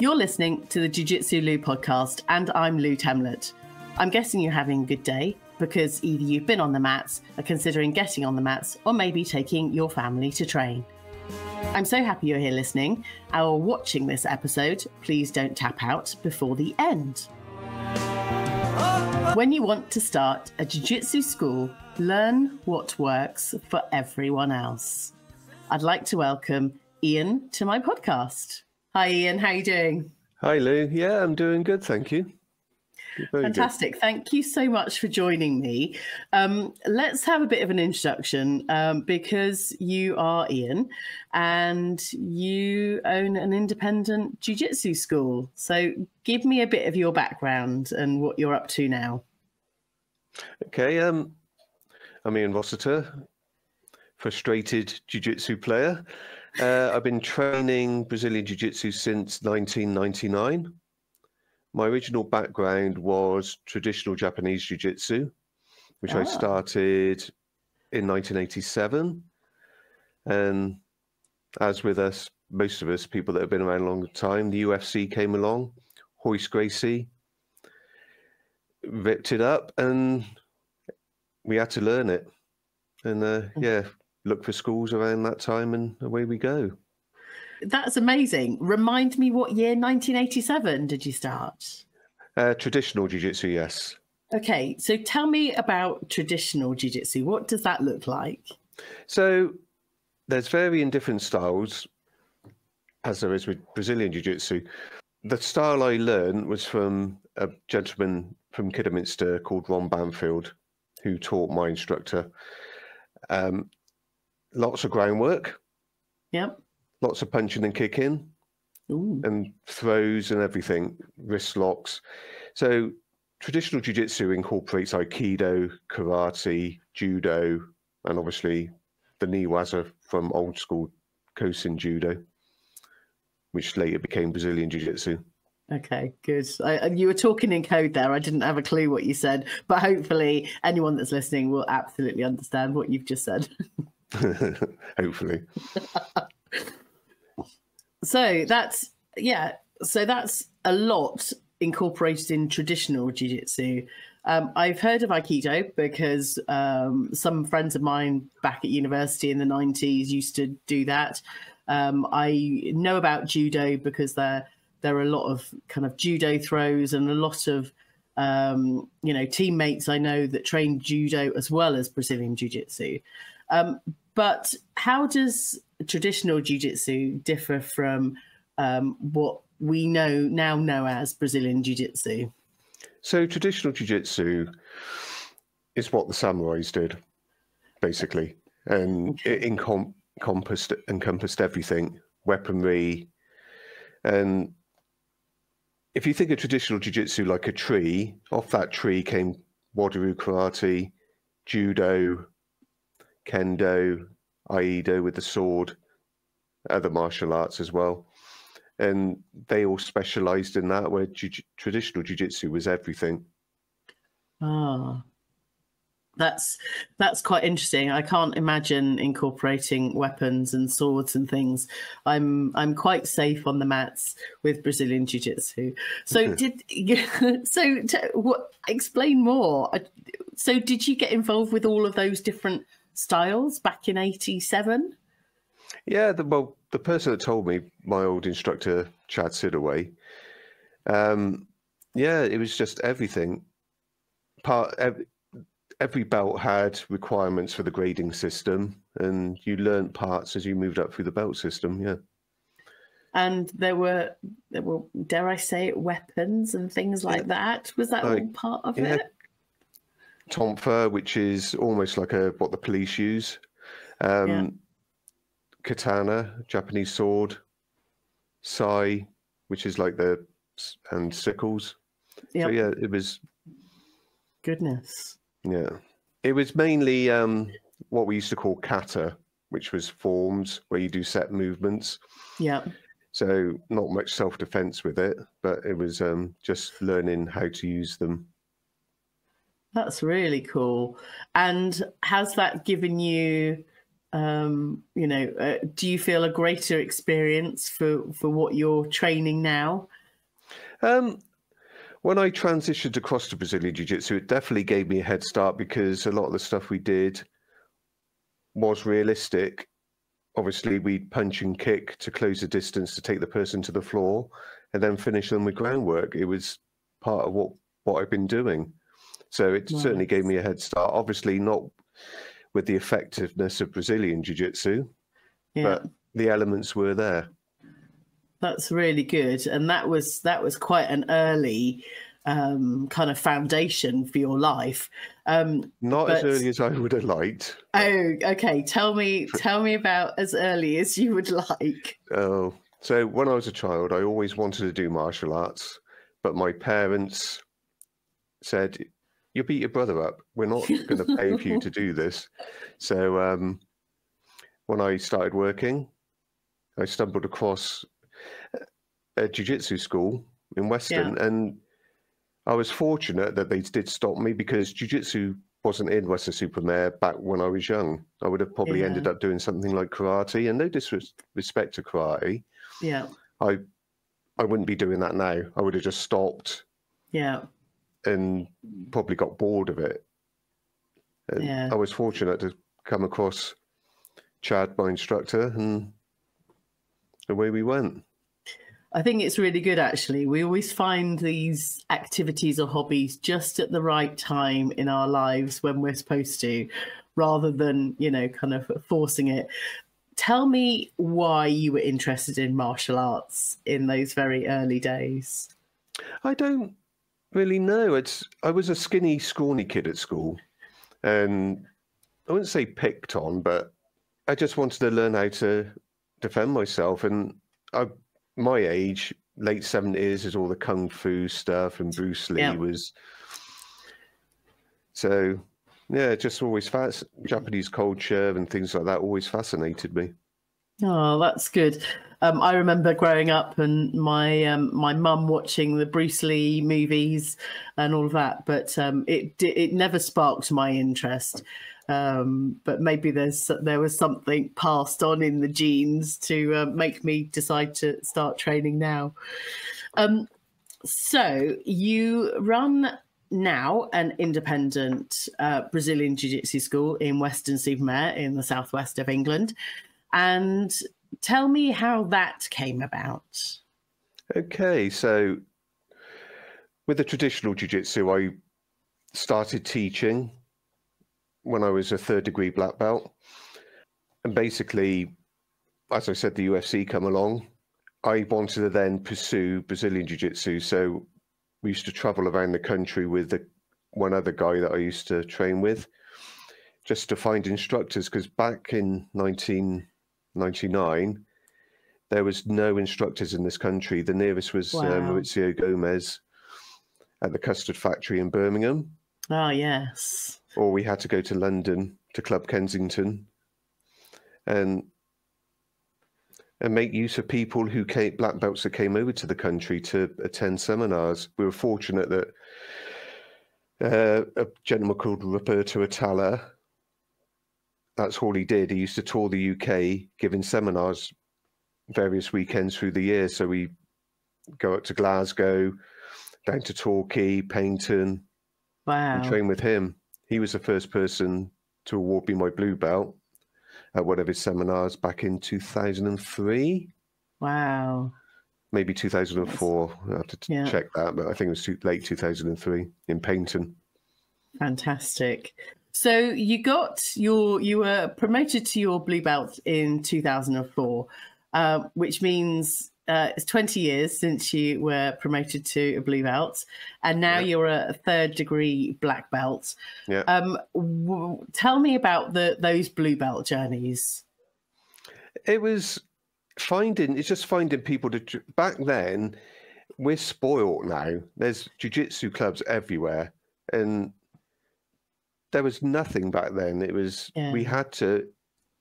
You're listening to the Jiu Jitsu Lou podcast, and I'm Lou Temlett. I'm guessing you're having a good day because either you've been on the mats, are considering getting on the mats, or maybe taking your family to train. I'm so happy you're here listening or watching this episode. Please don't tap out before the end. When you want to start a Jiu Jitsu school, learn what works for everyone else. I'd like to welcome Ian to my podcast. Hi, Ian. How are you doing? Hi, Lou. Yeah, I'm doing good, thank you. Very Fantastic. good. Thank you so much for joining me. Let's have a bit of an introduction because you are Ian and you own an independent Jiu Jitsu school. So give me a bit of your background and what you're up to now. Okay, I'm Ian Rossiter, frustrated Jiu Jitsu player. I've been training Brazilian Jiu Jitsu since 1999. My original background was traditional Japanese Jiu Jitsu, which I started in 1987. And as with us, most of us, people that have been around a long time, the UFC came along, Royce Gracie, ripped it up, and we had to learn it. And yeah, look for schools around that time, and away we go. That's amazing. Remind me, what year? 1987 did you start? Traditional Jiu-Jitsu, yes. Okay, so tell me about traditional Jiu-Jitsu. What does that look like? So there's varying different styles, as there is with Brazilian Jiu-Jitsu. The style I learned was from a gentleman from Kidderminster called Ron Banfield, who taught my instructor. Lots of groundwork. Yep. Lots of punching and kicking. Ooh. And throws and everything, wrist locks. So traditional jiu-jitsu incorporates aikido, karate, judo, and obviously the niwaza from old school Kosen Judo, which later became Brazilian Jiu-Jitsu. Okay, good. You were talking in code there. I didn't have a clue what you said, but hopefully anyone that's listening will absolutely understand what you've just said. Hopefully. So that's a lot incorporated in traditional jiu-jitsu. I've heard of Aikido because some friends of mine back at university in the 90s used to do that. I know about judo because there are a lot of kind of judo throws and a lot of teammates I know that train judo as well as Brazilian jiu-jitsu. But how does traditional jiu-jitsu differ from what we now know as Brazilian jiu-jitsu? So traditional jiu-jitsu is what the samurais did, basically, and it encompassed everything, weaponry. And if you think of traditional jiu-jitsu like a tree, off that tree came Wado karate, judo, kendo, aikido with the sword, other martial arts as well. And they all specialized in that, where traditional jiu-jitsu was everything. Ah, that's quite interesting. I can't imagine incorporating weapons and swords and things. I'm quite safe on the mats with Brazilian jiu-jitsu. So explain more. So did you get involved with all of those different styles back in 87? Yeah, the person that told me, my old instructor, Chad Sidaway, it was just everything. Every belt had requirements for the grading system, and you learnt parts as you moved up through the belt system, yeah. And there were, dare I say it, weapons and things like that? Was that all part of it? Tonfa, which is almost like what the police use. Katana, Japanese sword. Sai, which is like and sickles. Yep. So yeah, it was... Goodness. Yeah. It was mainly what we used to call kata, which was forms where you do set movements. Yeah. So not much self-defense with it, but it was just learning how to use them. That's really cool. And has that given you You know, do you feel a greater experience for what you're training now? When I transitioned across to Brazilian Jiu Jitsu, it definitely gave me a head start because a lot of the stuff we did was realistic. Obviously, we'd punch and kick to close the distance to take the person to the floor and then finish them with groundwork. It was part of what I've been doing. So it certainly gave me a head start. Obviously, not with the effectiveness of Brazilian Jiu Jitsu, but the elements were there. That's really good. And that was quite an early kind of foundation for your life. Not as early as I would have liked. Oh, okay. Tell me about as early as you would like. Oh, so when I was a child, I always wanted to do martial arts, but my parents said, "You beat your brother up. We're not going to pay for you to do this." So when I started working, I stumbled across a Jiu Jitsu school in Weston, and I was fortunate that they did stop me because Jiu Jitsu wasn't in Weston-super-Mare back when I was young. I would have probably ended up doing something like karate, and no disrespect to karate. Yeah. I wouldn't be doing that now. I would have just stopped. Yeah. And probably got bored of it. And I was fortunate to come across Chad, my instructor, and away we went. I think it's really good, actually. We always find these activities or hobbies just at the right time in our lives when we're supposed to, rather than, you know, kind of forcing it. Tell me why you were interested in martial arts in those very early days. I don't really know. I was a skinny, scrawny kid at school, and I wouldn't say picked on, but I just wanted to learn how to defend myself. And my age, late 70s, is all the kung fu stuff, and Bruce Lee was. So, yeah, just always Japanese culture and things like that always fascinated me. Oh, that's good. I remember growing up and my mum watching the Bruce Lee movies and all of that, but it never sparked my interest. But maybe there was something passed on in the genes to make me decide to start training now. So you run now an independent Brazilian Jiu Jitsu school in Weston-super-Mare in the southwest of England. And tell me how that came about. Okay, so with the traditional jiu-jitsu, I started teaching when I was a 3rd degree black belt. And basically, as I said, the UFC come along. I wanted to then pursue Brazilian Jiu-Jitsu. So we used to travel around the country with one other guy that I used to train with, just to find instructors, because back in 1999, there was no instructors in this country. The nearest was Maurizio Gomez at the custard factory in Birmingham. Oh, yes. Or we had to go to London to Club Kensington and make use of people who black belts that came over to the country to attend seminars. We were fortunate that a gentleman called Roberto Atala, that's all he did. He used to tour the UK giving seminars various weekends through the year. So we go up to Glasgow, down to Torquay, Paignton, and train with him. He was the first person to award me my blue belt at one of his seminars back in 2003. Wow. Maybe 2004. I have to check that, but I think it was late 2003 in Paignton. Fantastic. So you were promoted to your blue belt in 2004, which means it's 20 years since you were promoted to a blue belt, and now you're a 3rd degree black belt. Yeah. Tell me about those blue belt journeys. It was finding people to. Back then, we're spoiled now. There's jiu-jitsu clubs everywhere, and there was nothing back then. It was we had to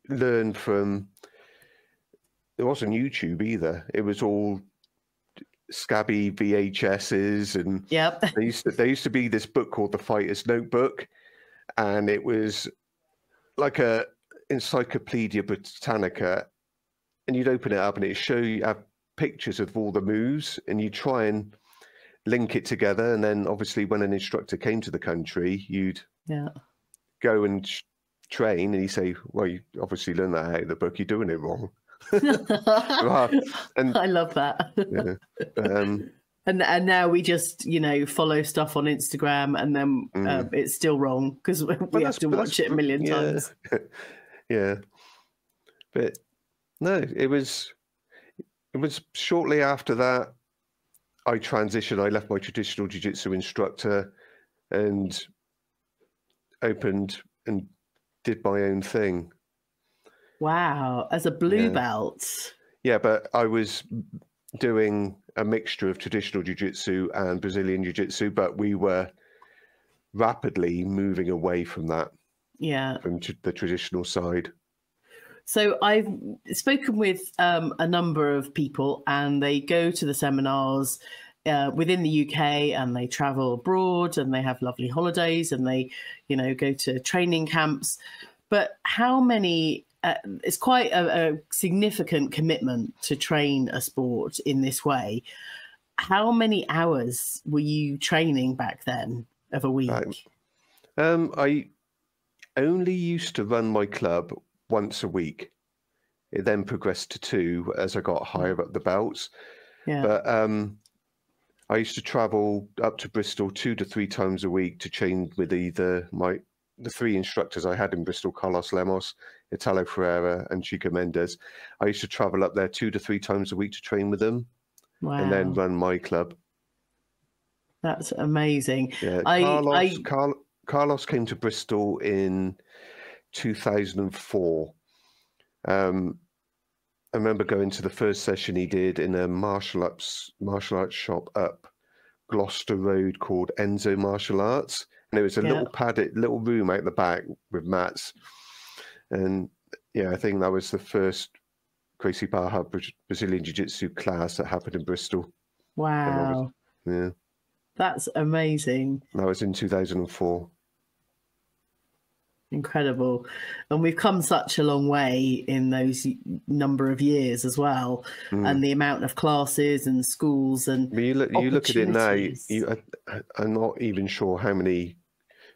learn from. It wasn't YouTube either. It was all scabby VHSs, and there used to be this book called The Fighter's Notebook, and it was like Encyclopedia Britannica, and you'd open it up and it'd show you have pictures of all the moves, and you try and link it together. And then obviously when an instructor came to the country, you'd go and train, and he'd say, well, you obviously learned that out of the book, you're doing it wrong. And I love that. And now we just, you know, follow stuff on Instagram, and then it's still wrong because we have to watch it a million times. Yeah. But no, it was shortly after that I transitioned. I left my traditional jiu-jitsu instructor and opened and did my own thing. Wow, as a blue belt. Yeah, but I was doing a mixture of traditional jiu-jitsu and Brazilian jiu-jitsu, but we were rapidly moving away from that. Yeah. From the traditional side. So I've spoken with a number of people, and they go to the seminars within the UK, and they travel abroad, and they have lovely holidays, and they, you know, go to training camps. But how many? It's quite a significant commitment to train a sport in this way. How many hours were you training back then of a week? I only used to run my club once a week. It then progressed to 2 as I got higher up the belts. Yeah. But I used to travel up to Bristol 2 to 3 times a week to train with either the 3 instructors I had in Bristol: Carlos Lemos, Italo Ferreira, and Chico Mendes. I used to travel up there 2 to 3 times a week to train with them. Wow. And then run my club. That's amazing. Yeah, Carlos came to Bristol in 2004. I remember going to the first session he did in a martial arts shop up Gloucester Road called Enzo Martial Arts, and it was a little padded little room out the back with mats. And yeah, I think that was the first Gracie Barra Brazilian Jiu Jitsu class that happened in Bristol. Wow. Yeah. That's amazing. That was in 2004. Incredible. And we've come such a long way in those number of years as well. And the amount of classes and schools and you look at it now, I'm not even sure how many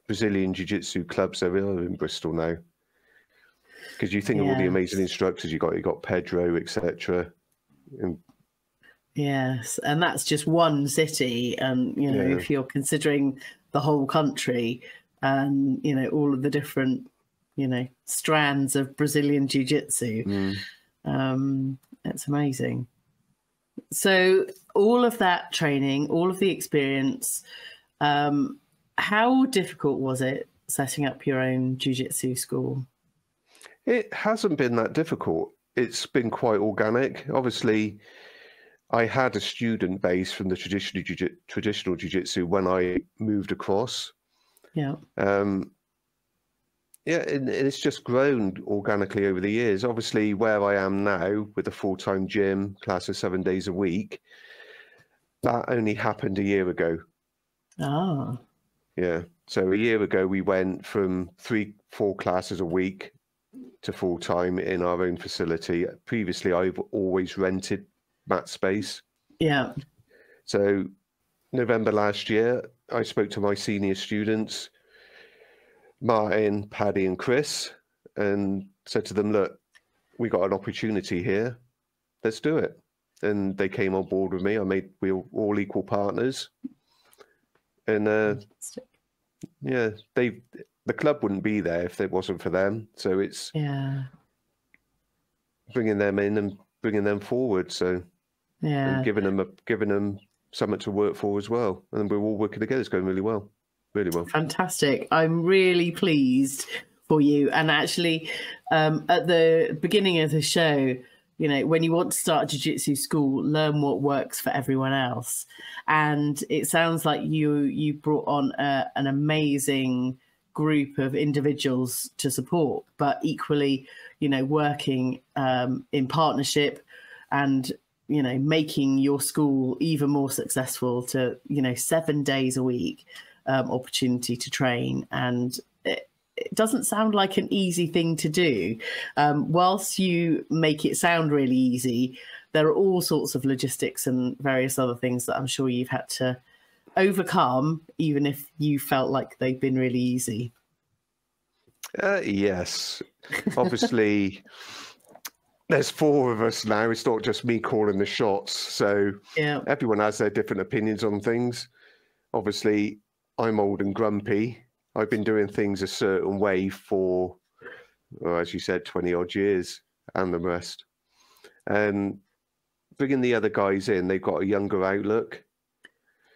Brazilian Jiu-Jitsu clubs there are in Bristol now. Because you think of all the amazing instructors you got Pedro, etc. Yes, and that's just one city. And, you know, if you're considering the whole country, and, you know, all of the different, you know, strands of Brazilian Jiu Jitsu. It's amazing. So all of that training, all of the experience, how difficult was it setting up your own Jiu Jitsu school? It hasn't been that difficult. It's been quite organic. Obviously, I had a student base from the traditional Jiu Jitsu when I moved across. Yeah. And it's just grown organically over the years. Obviously, where I am now with a full-time gym, class of 7 days a week, that only happened a year ago. Oh. Yeah. So a year ago, we went from 3-4 classes a week to full-time in our own facility. Previously, I've always rented mat space. Yeah. So November last year, I spoke to my senior students, Martin, Paddy and Chris, and said to them, look, we got an opportunity here. Let's do it. And they came on board with me. We were all equal partners. And yeah, the club wouldn't be there if it wasn't for them. So it's bringing them in and bringing them forward. So and giving them something to work for as well, and we're all working together. It's going really well. Fantastic. I'm really pleased for you. And actually, at the beginning of the show, you know, when you want to start a jiu-jitsu school, learn what works for everyone else. And it sounds like you brought on an amazing group of individuals to support, but equally, you know, working in partnership and, you know, making your school even more successful to, you know, 7 days a week opportunity to train. And it doesn't sound like an easy thing to do. Whilst you make it sound really easy, there are all sorts of logistics and various other things that I'm sure you've had to overcome, even if you felt like they've been really easy. Yes, obviously. There's 4 of us now. It's not just me calling the shots. So everyone has their different opinions on things. Obviously, I'm old and grumpy. I've been doing things a certain way for, well, as you said, 20 odd years and the rest. And bringing the other guys in, they've got a younger outlook.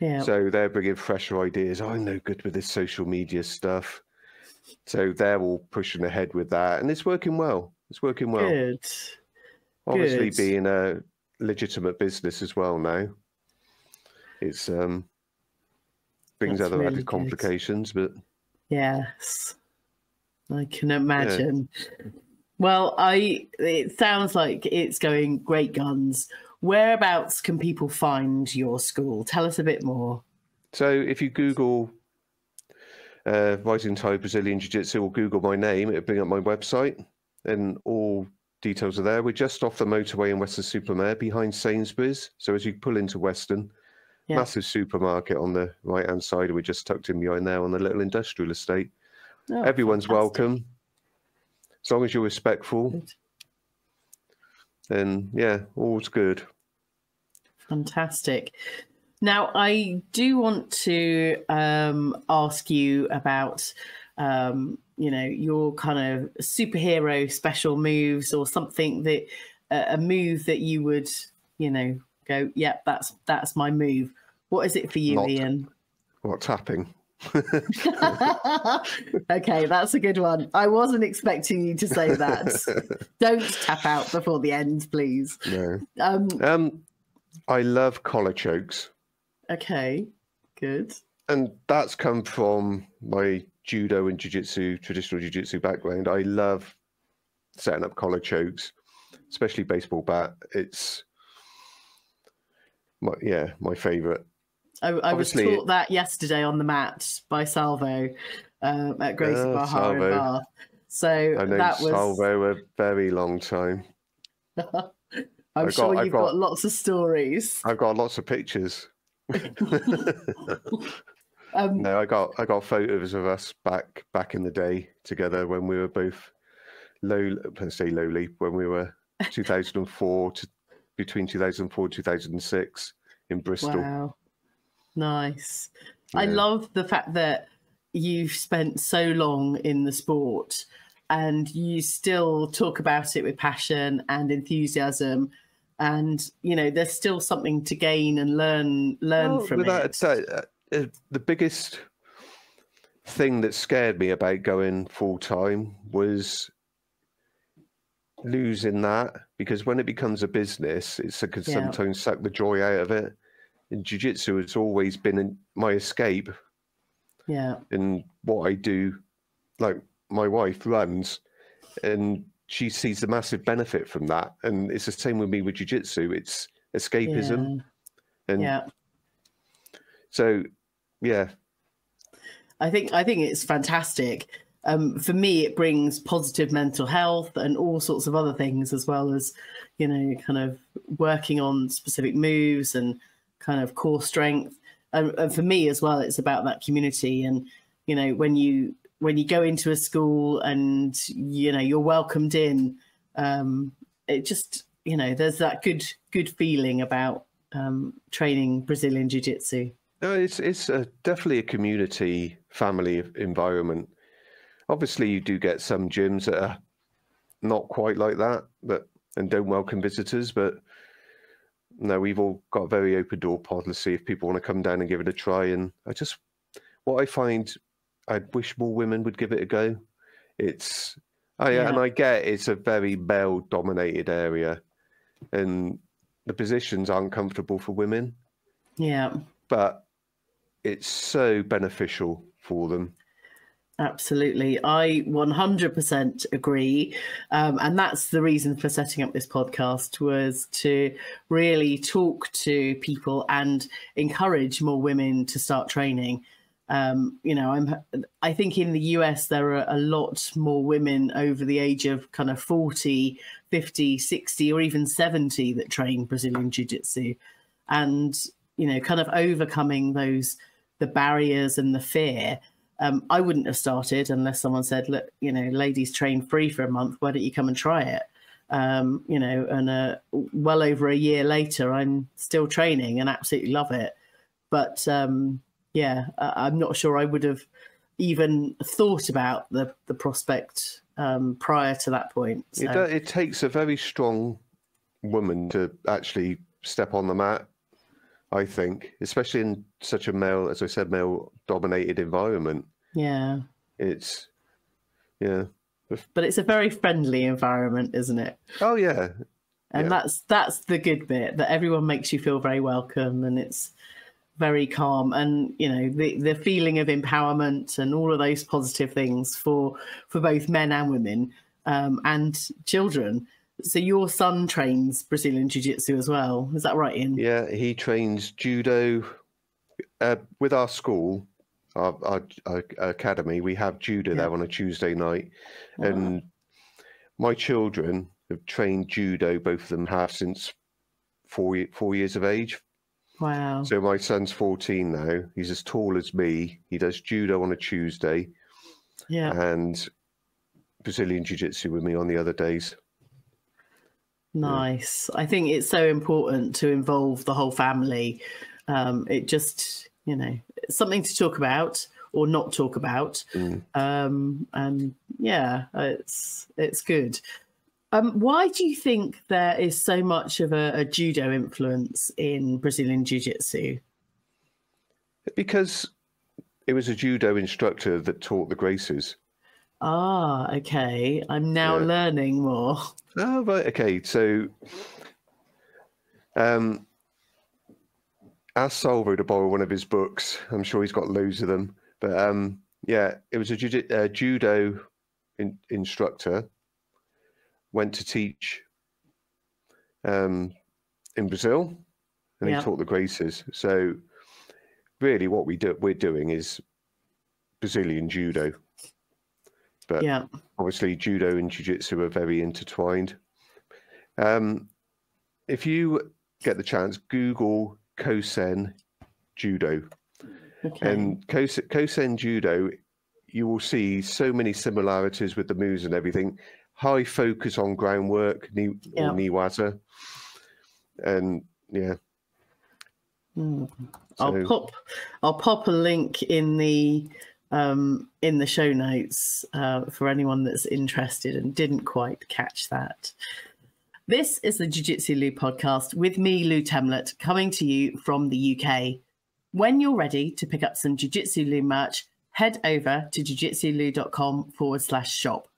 Yeah. So they're bringing fresher ideas. I'm no good with this social media stuff. So they're all pushing ahead with that. And it's working well. It's working well. Good. Obviously, Good. being a legitimate business as well now, it's brings That's other really added complications. But yes, I can imagine. Yeah. Well, it sounds like it's going great guns. Whereabouts can people find your school? Tell us a bit more. So, if you Google Rising Tide Brazilian Jiu Jitsu or Google my name, it'll bring up my website, and all details are there. We're just off the motorway in Weston-super-Mare behind Sainsbury's. So as you pull into Weston, massive supermarket on the right-hand side, and we're just tucked in behind there on the little industrial estate. Oh, everyone's fantastic. Welcome, as long as you're respectful. Good. Then, yeah, all's good. Fantastic. Now, I do want to ask you about your kind of superhero special moves, or something that a move that you would, go, yeah, that's my move. What is it for you, Ian? What, tapping? Okay, that's a good one. I wasn't expecting you to say that. Don't tap out before the end, please. No. I love collar chokes. Okay, good. And that's come from my judo and jiu-jitsu, traditional jiu-jitsu background. I love setting up collar chokes, especially baseball bat. It's my favorite. I was taught that yesterday on the mat by Salvo at Gracie Bar in Bath. So I know Salvo a very long time. I'm sure you've got lots of stories. I've got lots of pictures. No, I got photos of us back in the day together when we were both lowly, when we were 2004 to between 2004 and 2006 in Bristol. Wow, nice. Yeah. I love the fact that you've spent so long in the sport and you still talk about it with passion and enthusiasm. And, there's still something to gain and learn from it. The biggest thing that scared me about going full time was losing that, because when it becomes a business, it can sometimes suck the joy out of it. And jiu-jitsu has always been my escape. Yeah. And what I do, like my wife runs, and she sees the massive benefit from that. And it's the same with me with jiu-jitsu. It's escapism. Yeah. And so, yeah. I think it's fantastic. For me, it brings positive mental health and all sorts of other things, as well as, kind of working on specific moves and kind of core strength. And for me as well, it's about that community. And, when you go into a school and, you're welcomed in, it just, there's that good feeling about training Brazilian Jiu Jitsu. No, it's definitely a community, family environment. Obviously, you do get some gyms that are not quite like that, and don't welcome visitors. But no, we've all got a very open door policy if people want to come down and give it a try. And what I find, I wish more women would give it a go. And I get it's a very male-dominated area, and the positions aren't comfortable for women. Yeah, but it's so beneficial for them. Absolutely. I 100% agree. And that's the reason for setting up this podcast, was to really talk to people and encourage more women to start training. I think in the US there are a lot more women over the age of kind of 40, 50, 60, or even 70 that train Brazilian Jiu Jitsu. And, kind of overcoming the barriers and the fear. I wouldn't have started unless someone said, look, ladies train free for a month. Why don't you come and try it? Well over a year later, I'm still training and absolutely love it. But I'm not sure I would have even thought about the prospect prior to that point. So. It takes a very strong woman to actually step on the mat, I think, especially in such a male, as I said, male-dominated environment. Yeah. But it's a very friendly environment, isn't it? Oh, yeah. And that's the good bit, that everyone makes you feel very welcome and it's very calm. And, the feeling of empowerment and all of those positive things for both men and women and children. So your son trains Brazilian Jiu Jitsu as well. Is that right, Ian? Yeah, he trains judo with our school, our academy. We have judo there on a Tuesday night. Wow. And my children have trained judo, both of them have, since 4 years of age. Wow. So my son's 14 now. He's as tall as me. He does judo on a Tuesday. Yeah. And Brazilian Jiu Jitsu with me on the other days. Nice. I think it's so important to involve the whole family. It just, it's something to talk about or not talk about. And yeah, it's good. Why do you think there is so much of a judo influence in Brazilian Jiu Jitsu? Because it was a judo instructor that taught the graces. Ah, okay. I'm now learning more. Oh, right. Okay. So, ask Salvo to borrow one of his books. I'm sure he's got loads of them. But it was a judo instructor. Went to teach in Brazil, and he taught the graces. So, really, what we're doing is Brazilian judo. But obviously, judo and jiu-jitsu are very intertwined. If you get the chance, Google Kosen Judo. Okay. And Kosen Judo, you will see so many similarities with the moves and everything. High focus on groundwork, or niwaza. And So, I'll pop a link in the show notes for anyone that's interested and didn't quite catch that. This is the Jiu Jitsu Lou podcast with me, Lou Temlett, coming to you from the UK. When you're ready to pick up some Jiu Jitsu Lou merch, head over to jiujitsulou.com/shop.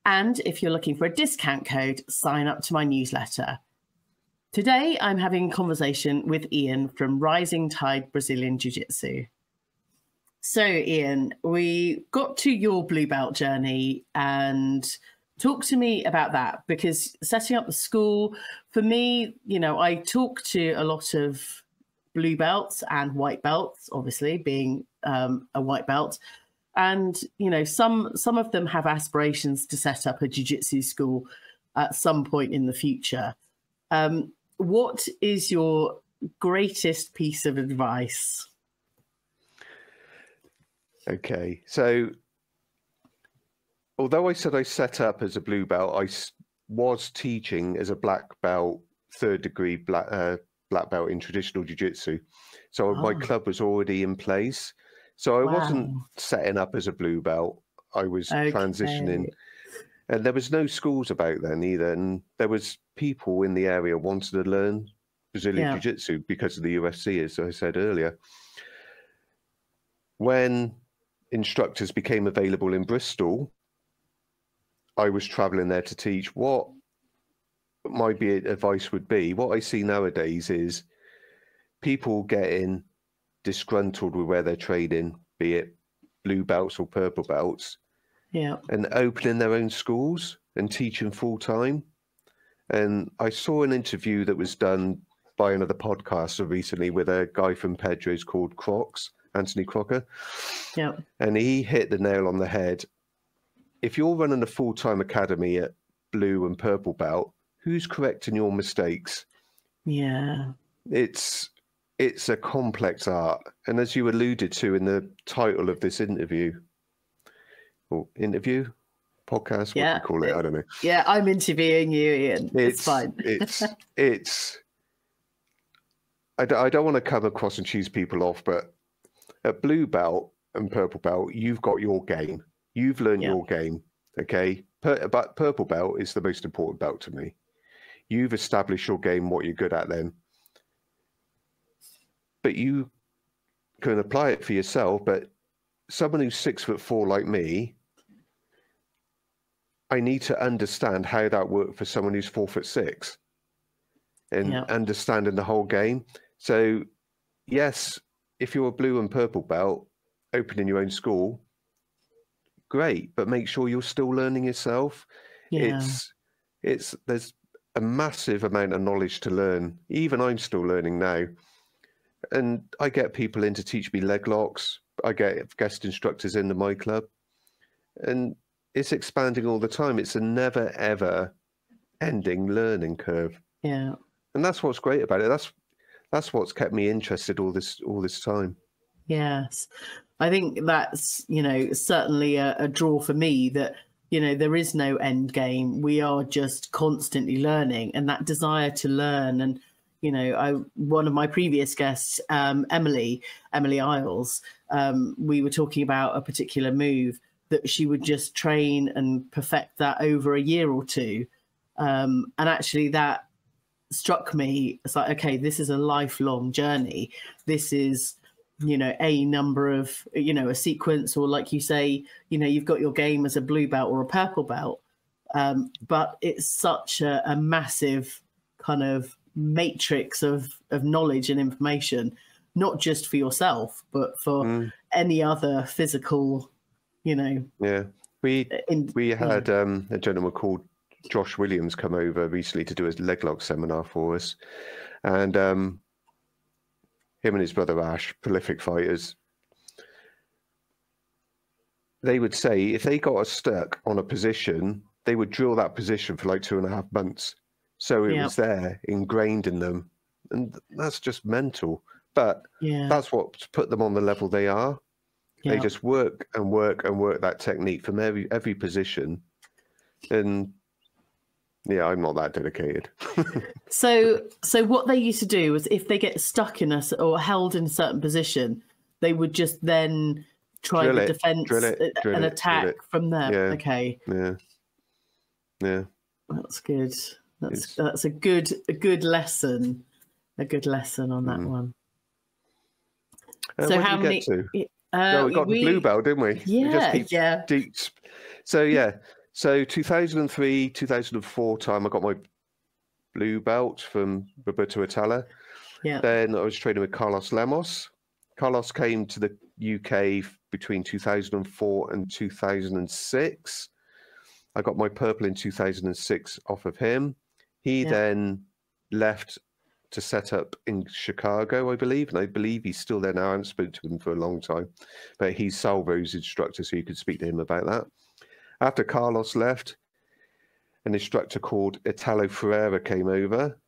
And if you're looking for a discount code, sign up to my newsletter. Today, I'm having a conversation with Ian from Rising Tide Brazilian Jiu Jitsu. So, Ian, we got to your blue belt journey, and talk to me about that, because setting up the school, for me, I talk to a lot of blue belts and white belts, obviously being a white belt. And, some of them have aspirations to set up a jiu-jitsu school at some point in the future. What is your greatest piece of advice? Okay, so although I said I set up as a blue belt, I was teaching as a black belt, third degree black belt in traditional jiu-jitsu. So my club was already in place. So I wasn't setting up as a blue belt. I was transitioning. And there was no schools about then either. And there was people in the area wanted to learn Brazilian Jiu-Jitsu because of the UFC, as I said earlier. When instructors became available in Bristol, I was traveling there to teach. What my advice would be, what I see nowadays is people getting disgruntled with where they're training, be it blue belts or purple belts, and opening their own schools and teaching full time. And I saw an interview that was done by another podcaster recently with a guy from Pedro's called Crocs. Anthony Crocker. Yeah. And he hit the nail on the head. If you're running a full-time academy at blue and purple belt, who's correcting your mistakes? Yeah. It's a complex art. And as you alluded to in the title of this interview, or interview, podcast, what do you call it? I don't know. Yeah, I'm interviewing you, Ian. It's fine. I don't want to come across and choose people off, but at blue belt and purple belt, you've got your game. You've learned your game, okay? But purple belt is the most important belt to me. You've established your game, what you're good at then. But you can apply it for yourself. But someone who's 6'4" like me, I need to understand how that worked for someone who's 4'6", and understanding the whole game. So, yes, if you're a blue and purple belt, opening your own school, great, but make sure you're still learning yourself. Yeah. There's a massive amount of knowledge to learn. Even I'm still learning now. And I get people in to teach me leg locks. I get guest instructors into my club. And it's expanding all the time. It's a never, ever ending learning curve. Yeah. And that's what's great about it. That's what's kept me interested all this time. Yes. I think that's, certainly a draw for me that, there is no end game. We are just constantly learning, and that desire to learn. And, one of my previous guests, Emily Isles, we were talking about a particular move that she would just train and perfect that over a year or two. And actually that struck me. It's like, okay, this is a lifelong journey. This is, a number of, a sequence, or like you say, you've got your game as a blue belt or a purple belt. But it's such a massive kind of matrix of knowledge and information, not just for yourself, but for any other physical, Yeah. We had a gentleman called Josh Williams come over recently to do a leg lock seminar for us. And him and his brother Ash, prolific fighters, they would say if they got us stuck on a position, they would drill that position for like 2.5 months. So it was there, ingrained in them. And that's just mental. But that's what's put them on the level they are. They just work and work and work that technique from every position. And yeah, I'm not that dedicated. So what they used to do was, if they get stuck in us or held in a certain position, they would just then try the defense and attack from there. Yeah. Okay. Yeah. That's good. That's a good lesson. A good lesson on that one. So how many? We got the blue belt, didn't we? Yeah. We just keep deep. So 2003, 2004 time, I got my blue belt from Roberto Atala. Yeah. Then I was training with Carlos Lemos. Carlos came to the UK between 2004 and 2006. I got my purple in 2006 off of him. He then left to set up in Chicago, I believe. And I believe he's still there now. I haven't spoken to him for a long time. But he's Salvo's instructor, so you could speak to him about that. After Carlos left, an instructor called Italo Ferreira came over.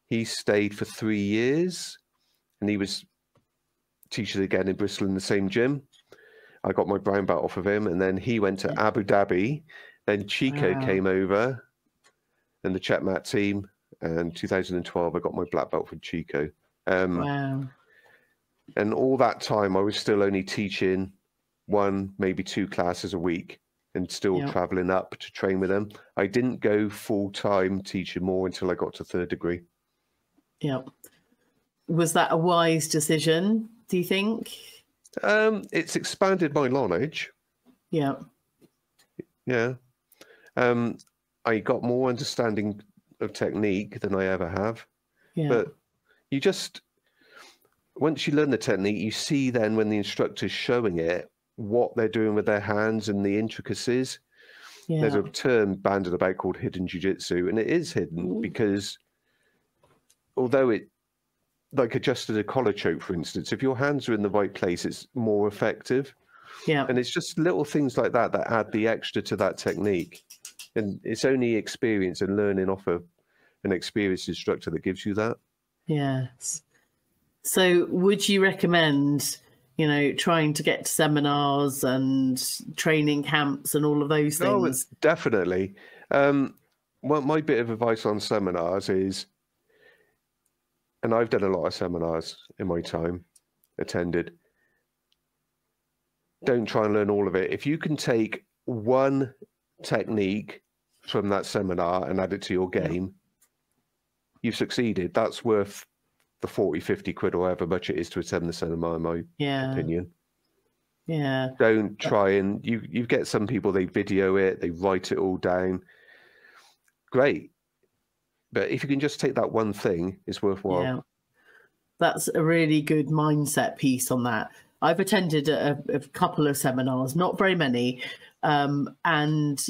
He stayed for 3 years, and he was teaching again in Bristol in the same gym. I got my brown belt off of him, and then he went to Abu Dhabi. Then Chico came over, and the Chetmat team. And 2012, I got my black belt from Chico. And all that time, I was still only teaching 1, maybe 2 classes a week, and still traveling up to train with them. I didn't go full-time teaching more until I got to 3rd degree. Yeah. Was that a wise decision, do you think? It's expanded my knowledge. Yeah. Yeah. I got more understanding of technique than I ever have. Yeah. But you just, once you learn the technique, you see then when the instructor's showing it, what they're doing with their hands and the intricacies. Yeah. There's a term bandied about called hidden jiu-jitsu, and it is hidden because although like adjusted a collar choke, for instance, if your hands are in the right place, it's more effective. Yeah. And it's just little things like that that add the extra to that technique. And it's only experience and learning off of an experienced instructor that gives you that. Yes. So would you recommend, trying to get to seminars and training camps and all of those things? Oh, definitely. Well, my bit of advice on seminars is, and I've done a lot of seminars in my time, attended, don't try and learn all of it. If you can take one technique from that seminar and add it to your game, you've succeeded. That's worth the 40, 50 quid or however much it is to attend the seminar, in my opinion. Yeah. Don't try and you get some people, they video it, they write it all down. Great. But if you can just take that one thing, it's worthwhile. Yeah. That's a really good mindset piece on that. I've attended a couple of seminars, not very many. And,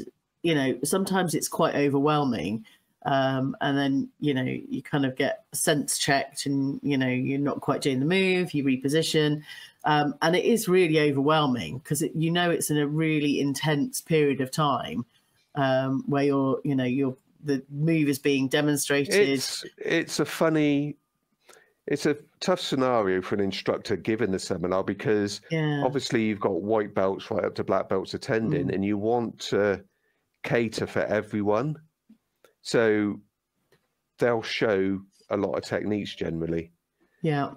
sometimes it's quite overwhelming. And then, you kind of get sense checked and, you're not quite doing the move, you reposition. And it is really overwhelming because, it's in a really intense period of time where the move is being demonstrated. It's a tough scenario for an instructor given the seminar because obviously you've got white belts right up to black belts attending and you want to cater for everyone. So they'll show a lot of techniques generally. Yeah.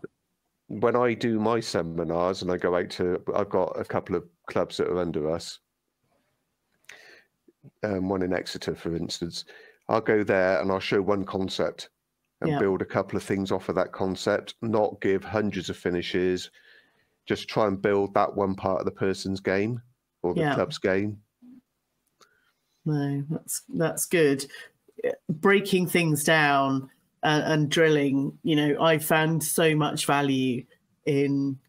When I do my seminars and I go out to, I've got a couple of clubs that are under us. One in Exeter, for instance. I'll go there and I'll show one concept and build a couple of things off of that concept, not give hundreds of finishes, just try and build that one part of the person's game or the club's game. No, that's good. Breaking things down and drilling, I found so much value in,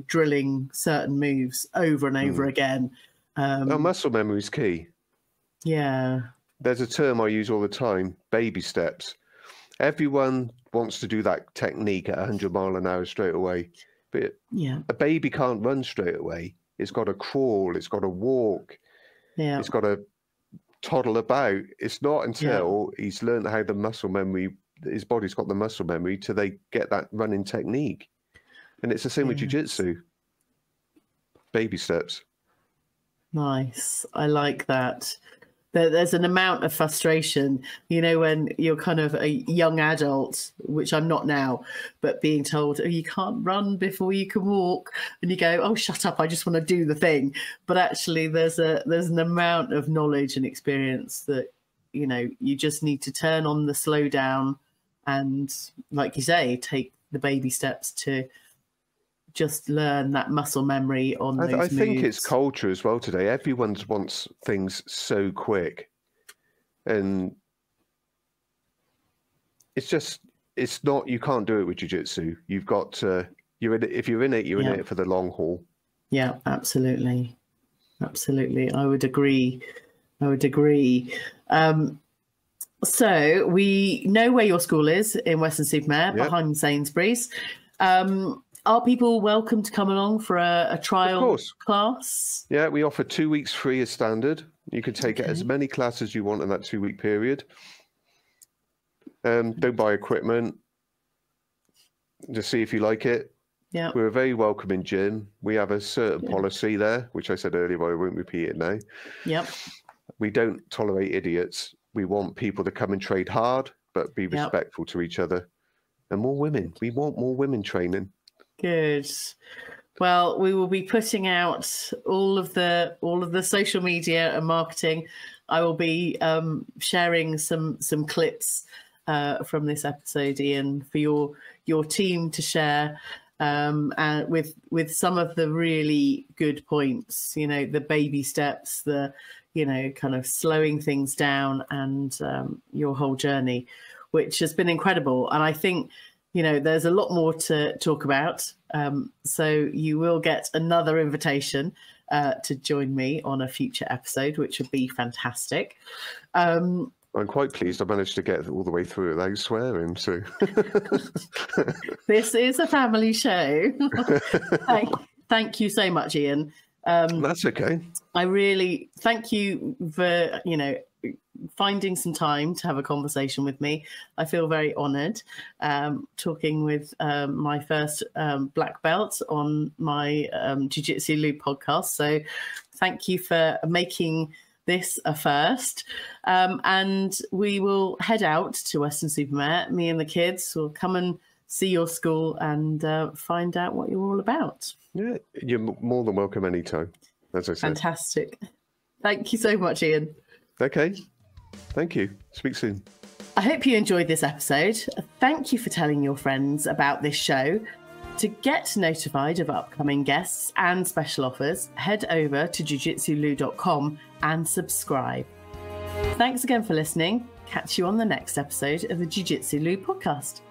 drilling certain moves over and over again. Muscle memory is key. Yeah. There's a term I use all the time, baby steps. Everyone wants to do that technique at 100 miles an hour straight away. But a baby can't run straight away. It's got to crawl. It's got to walk. Yeah. It's got to toddle about. It's not until he's learned how the muscle memory, his body's got the muscle memory till they get that running technique. And it's the same with jiu-jitsu. Baby steps. Nice. I like that. There's an amount of frustration, when you're kind of a young adult, which I'm not now, but being told, oh, you can't run before you can walk. And you go, oh, shut up, I just want to do the thing. But actually, there's an amount of knowledge and experience that, you just need to turn on the slow down and, like you say, take the baby steps to just learn that muscle memory on those moves. I think it's culture as well today. Everyone wants things so quick. And it's not, you can't do it with jiu-jitsu. You've got to, if you're in it, you're in it for the long haul. Yeah, absolutely. Absolutely. I would agree. So we know where your school is in Weston-super-Mare, behind Sainsbury's. Are people welcome to come along for a trial class? Yeah, we offer 2 weeks free as standard. You can take as many classes as you want in that 2 week period. Don't buy equipment. Just see if you like it. Yeah, we're a very welcoming gym. We have a certain policy there, which I said earlier, but I won't repeat it now. Yep. We don't tolerate idiots. We want people to come and trade hard, but be respectful to each other. And more women. We want more women training. Good. Well, we will be putting out all of the social media and marketing. I will be sharing some clips from this episode, Ian, for your team to share, and with some of the really good points. The baby steps, the kind of slowing things down, and your whole journey, which has been incredible. And I think, there's a lot more to talk about. So you will get another invitation to join me on a future episode, which would be fantastic. I'm quite pleased I managed to get all the way through it without swearing. So this is a family show. Thank you so much, Ian. That's okay. I really thank you for, finding some time to have a conversation with me. I feel very honoured talking with my first black belt on my Jiu Jitsu Loop podcast. So thank you for making this a first. And we will head out to Weston-super-Mare. Me and the kids will come and see your school and find out what you're all about. Yeah, you're more than welcome anytime, as I said. Fantastic. Thank you so much, Ian. Okay. Thank you. Speak soon. I hope you enjoyed this episode. Thank you for telling your friends about this show. To get notified of upcoming guests and special offers, head over to jujitsulu.com and subscribe. Thanks again for listening. Catch you on the next episode of the Jiu Jitsu Lu podcast.